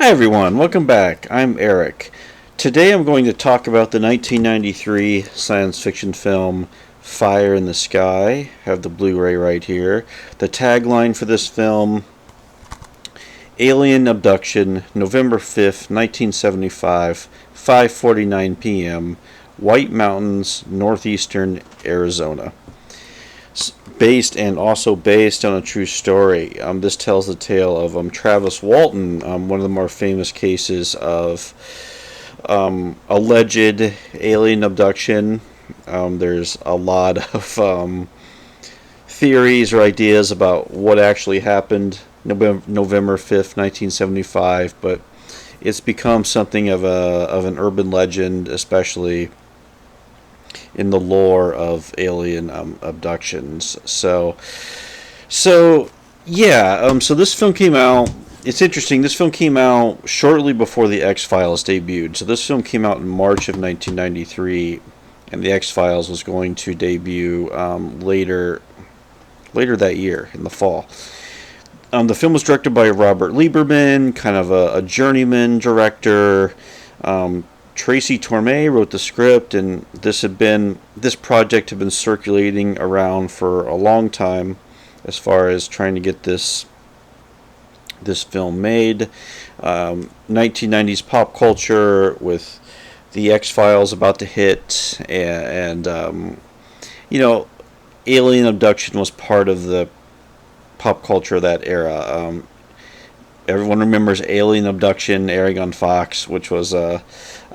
Hi everyone, welcome back. I'm Eric. Today I'm going to talk about the 1993 science fiction film Fire in the Sky. I have the Blu-ray right here. The tagline for this film: Alien abduction, November 5th, 1975, 5:49 p.m., White Mountains, northeastern Arizona. Based on a true story. This tells the tale of Travis Walton, one of the more famous cases of alleged alien abduction. There's a lot of theories or ideas about what actually happened November 5th, 1975, but it's become something of an urban legend, especially in the lore of alien abductions. So this film came out. It's interesting. This film came out shortly before the X-Files debuted. So this film came out in March of 1993, and the X-Files was going to debut later that year in the fall. The film was directed by Robert Lieberman, kind of a journeyman director. Tracy Torme wrote the script, and this project had been circulating around for a long time, as far as trying to get this film made. 1990s pop culture with the X-Files about to hit, and alien abduction was part of the pop culture of that era. Everyone remembers Alien Abduction airing on Fox, which was a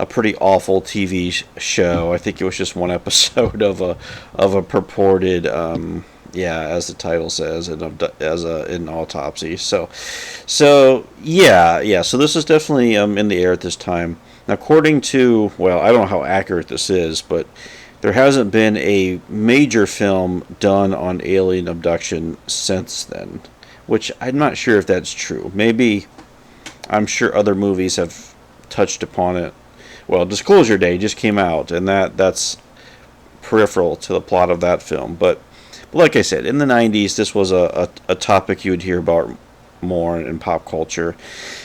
pretty awful TV show. I think it was just one episode of a purported, as the title says, an autopsy. So this is definitely in the air at this time. Now, according to, well, I don't know how accurate this is, but there hasn't been a major film done on alien abduction since then, which I'm not sure if that's true. Maybe, I'm sure other movies have touched upon it. Well, Disclosure Day just came out, and that's peripheral to the plot of that film. But like I said, in the 90s, this was a topic you would hear about more in pop culture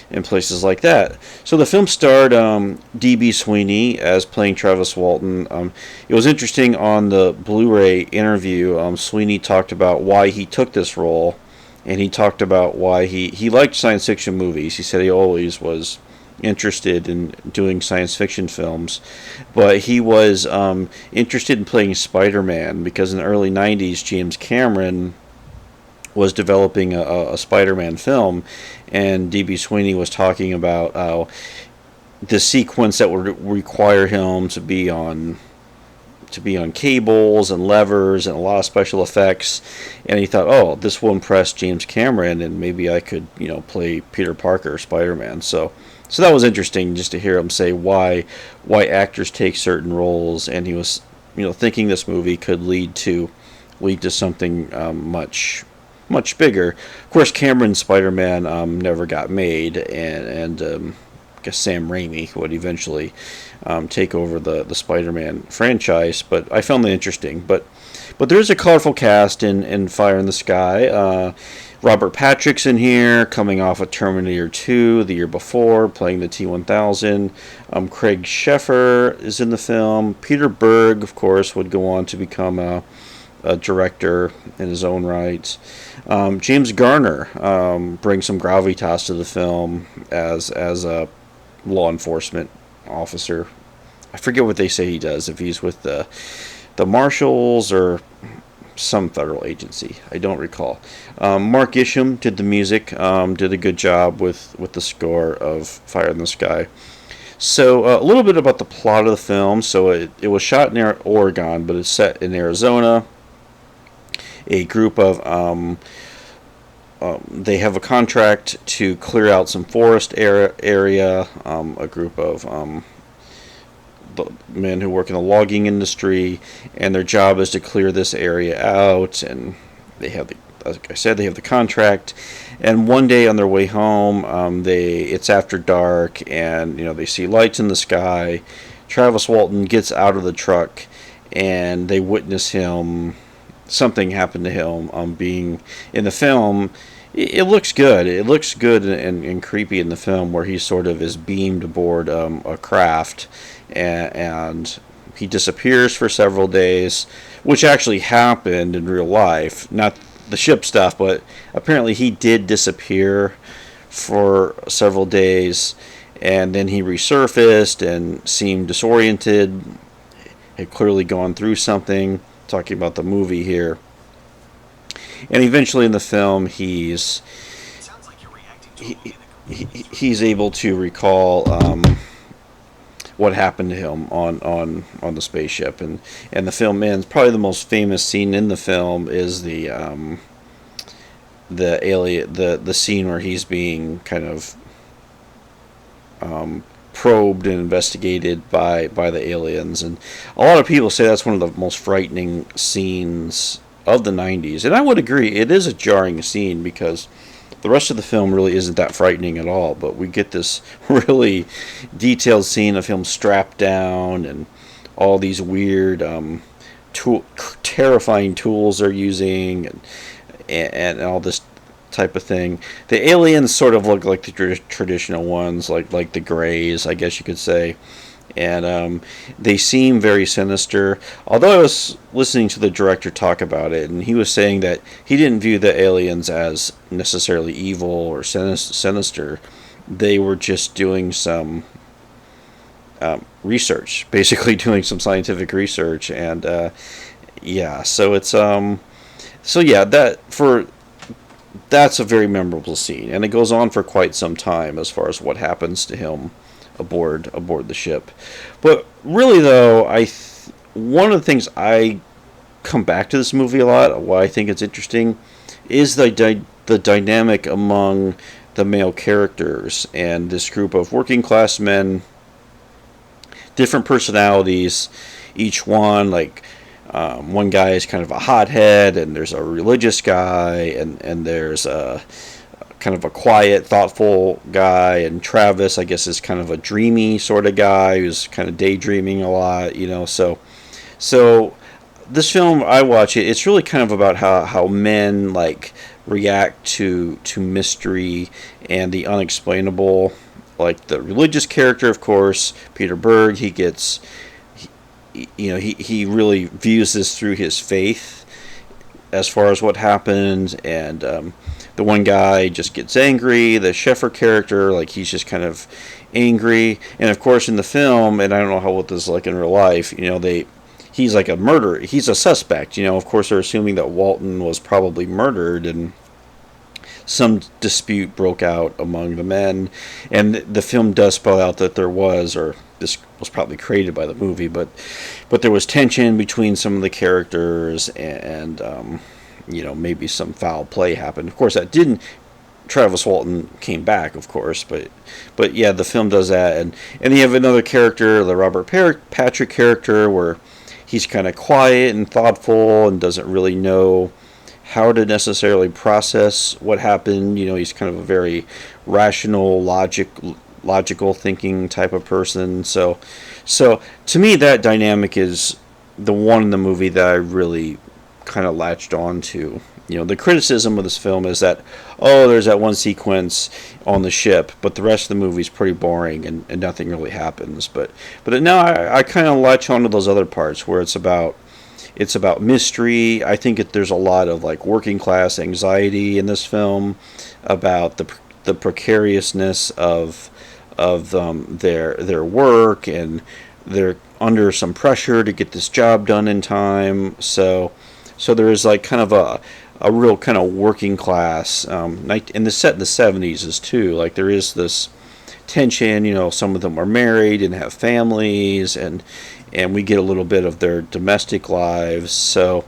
in places like that. So the film starred D.B. Sweeney as playing Travis Walton. It was interesting, on the Blu-ray interview, Sweeney talked about why he took this role, and he talked about why he liked science fiction movies. He said he always was interested in doing science fiction films, but he was interested in playing Spider-Man because in the early 90s, James Cameron was developing a Spider-Man film, and D.B. Sweeney was talking about the sequence that would require him to be on cables and levers and a lot of special effects, and he thought, oh, this will impress James Cameron, and maybe I could play Peter Parker, Spider-Man. So that was interesting, just to hear him say why actors take certain roles, and he was thinking this movie could lead to something much bigger. Of course, Cameron's Spider-Man never got made, and I guess Sam Raimi would eventually take over the Spider-Man franchise. But I found that interesting. But there is a colorful cast in Fire in the Sky. Robert Patrick's in here, coming off of Terminator 2 the year before, playing the T-1000. Craig Sheffer is in the film. Peter Berg, of course, would go on to become a director in his own right. James Garner brings some gravitas to the film as a law enforcement officer. I forget what they say he does, if he's with the Marshals or some federal agency. I don't recall. Mark Isham did the music, did a good job with the score of Fire in the Sky. So a little bit about the plot of the film. So it was shot in Oregon, but it's set in Arizona. A group of they have a contract to clear out some forest area. A group of the men who work in the logging industry, and their job is to clear this area out. And they have like I said, they have the contract. And one day on their way home, it's after dark, and they see lights in the sky. Travis Walton gets out of the truck, and they witness him. Something happened to him. Being in the film, It looks good. It looks good and creepy in the film where he sort of is beamed aboard a craft, and he disappears for several days, which actually happened in real life. Not the ship stuff, but apparently he did disappear for several days, and then he resurfaced and seemed disoriented, had clearly gone through something. Talking about the movie here, and eventually in the film, he's able to recall what happened to him on the spaceship, and the film ends. Probably the most famous scene in the film is the alien the scene where he's being kind of probed and investigated by the aliens, and a lot of people say that's one of the most frightening scenes of the 90s, and I would agree. It is a jarring scene because the rest of the film really isn't that frightening at all, but we get this really detailed scene of him strapped down and all these weird terrifying tools they're using, and all this type of thing. The aliens sort of look like the traditional ones, like the Greys, I guess you could say, and they seem very sinister. Although I was listening to the director talk about it, and he was saying that he didn't view the aliens as necessarily evil or sinister. They were just doing some research, basically doing some scientific research, and yeah. So it's so yeah, that's a very memorable scene, and it goes on for quite some time as far as what happens to him aboard the ship. But really, though, one of the things I come back to this movie a lot, why I think it's interesting, is the dynamic among the male characters and this group of working class men, different personalities, each one like. One guy is kind of a hothead, and there's a religious guy, and there's a kind of a quiet, thoughtful guy, and Travis, I guess, is kind of a dreamy sort of guy who's kind of daydreaming a lot, you know. So this film, I watch it. It's really kind of about how men like react to mystery and the unexplainable. Like the religious character, of course, Peter Berg, he really views this through his faith as far as what happened, and the one guy just gets angry. The Sheffer character, like, he's just kind of angry, and of course in the film, and I don't know what this is like in real life, he's like a murderer. He's a suspect, of course they're assuming that Walton was probably murdered, and some dispute broke out among the men, and the film does spell out that there was, or this was probably created by the movie, but there was tension between some of the characters, and maybe some foul play happened. Of course, that didn't. Travis Walton came back, of course, but yeah, the film does that, and you have another character, the Robert Patrick character, where he's kind of quiet and thoughtful and doesn't really know how to necessarily process what happened. He's kind of a very rational, logical thinking type of person. So to me, that dynamic is the one in the movie that I really kind of latched on to. The criticism of this film is that, there's that one sequence on the ship, but the rest of the movie is pretty boring, and nothing really happens. But now I kind of latch on to those other parts where it's about mystery. I think there's a lot of like working class anxiety in this film, about the precariousness of their work, and they're under some pressure to get this job done in time. So there is like kind of a real kind of working class, and the set in the 70s is too, like there is this tension. Some of them are married and have families, and we get a little bit of their domestic lives. So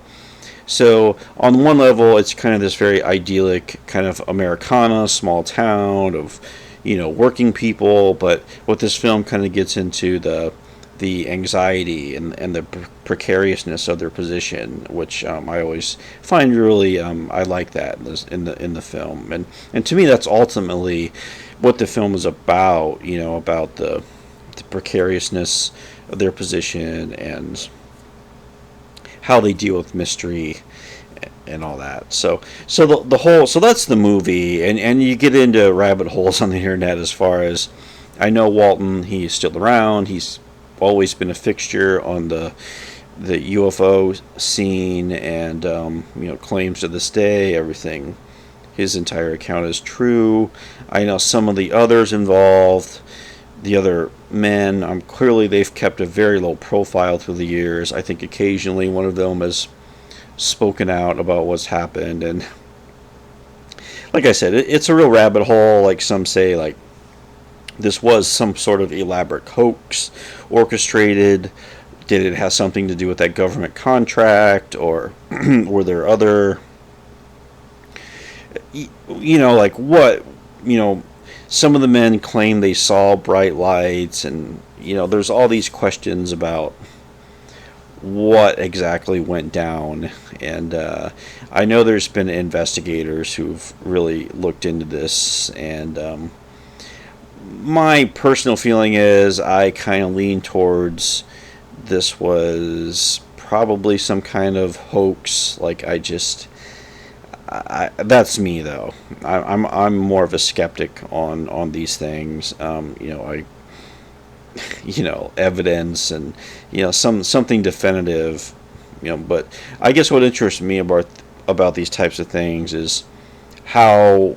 on one level, it's kind of this very idyllic kind of Americana, small town of working people. But what this film kind of gets into the anxiety and the precariousness of their position, which I always find really I like that in the film, and to me that's ultimately what the film is about. About the precariousness of their position and how they deal with mystery, and all that. So the whole, so that's the movie, and you get into rabbit holes on the internet as far as, I know Walton, he's still around. He's always been a fixture on the UFO scene, and claims to this day everything, his entire account is true. I know some of the others involved, the other men, clearly they've kept a very low profile through the years. I think occasionally one of them has spoken out about what's happened, and like I said, it's a real rabbit hole. Like some say, like this was some sort of elaborate hoax, orchestrated. Did it have something to do with that government contract, or were there other, like what, some of the men claim they saw bright lights, and there's all these questions about what exactly went down. And I know there's been investigators who've really looked into this, and my personal feeling is I kind of lean towards this was probably some kind of hoax. Like that's me though. I'm more of a skeptic on these things. Evidence and something definitive. But I guess what interests me about these types of things is how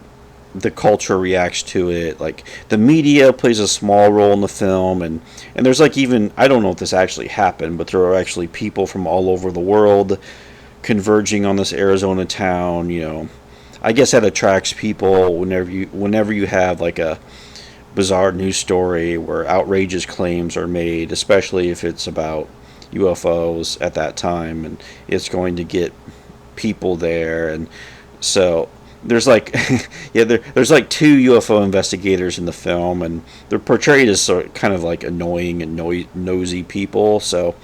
the culture reacts to it. Like the media plays a small role in the film, and there's like, even, I don't know if this actually happened, but there are actually people from all over the world converging on this Arizona town. I guess that attracts people whenever you have like a bizarre news story where outrageous claims are made, especially if it's about UFOs at that time, and it's going to get people there. And so there's like there's like two UFO investigators in the film, and they're portrayed as sort of kind of like annoying and nosy people. So,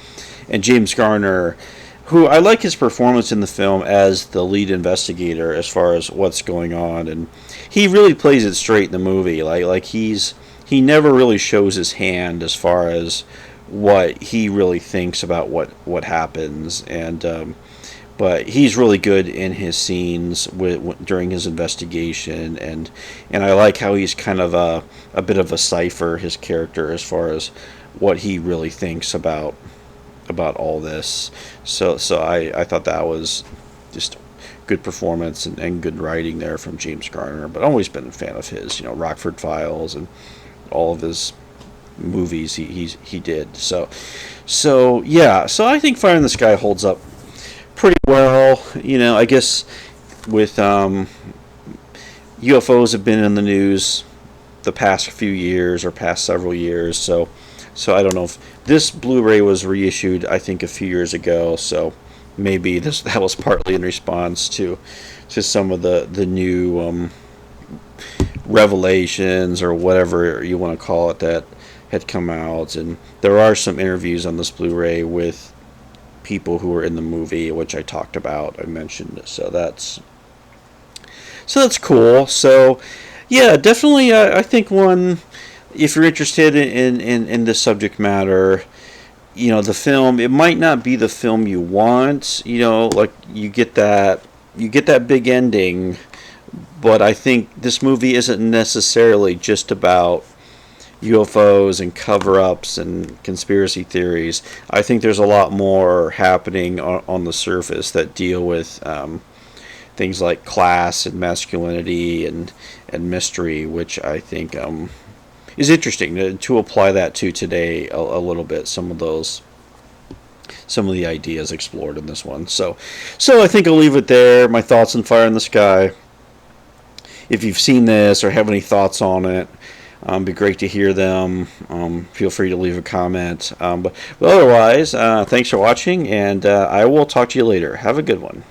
and James Garner, who I like his performance in the film as the lead investigator as far as what's going on, and he really plays it straight in the movie. Like he never really shows his hand as far as what he really thinks about what happens. And but he's really good in his scenes during his investigation, and I like how he's kind of a bit of a cipher, his character, as far as what he really thinks about all this. So I thought that was just good performance and good writing there from James Garner. But I've always been a fan of his, Rockford Files and all of his movies he did. So yeah, so I think Fire in the Sky holds up pretty well. I guess with UFOs have been in the news the past few years, or past several years. So I don't know if this Blu-ray was reissued, I think, a few years ago. So maybe that was partly in response to some of the new revelations, or whatever you want to call it, that had come out. And there are some interviews on this Blu-ray with people who were in the movie, which I talked about, I mentioned. So that's cool. So yeah, definitely I think one, if you're interested in this subject matter, the film, it might not be the film you want, like you get that big ending, but I think this movie isn't necessarily just about UFOs and cover-ups and conspiracy theories. I think there's a lot more happening on the surface that deal with things like class and masculinity and mystery, which I think is interesting to apply that to today a little bit. Some of the ideas explored in this one. So I think I'll leave it there. My thoughts on Fire in the Sky. If you've seen this or have any thoughts on it, it'd be great to hear them. Feel free to leave a comment. But otherwise, thanks for watching, and I will talk to you later. Have a good one.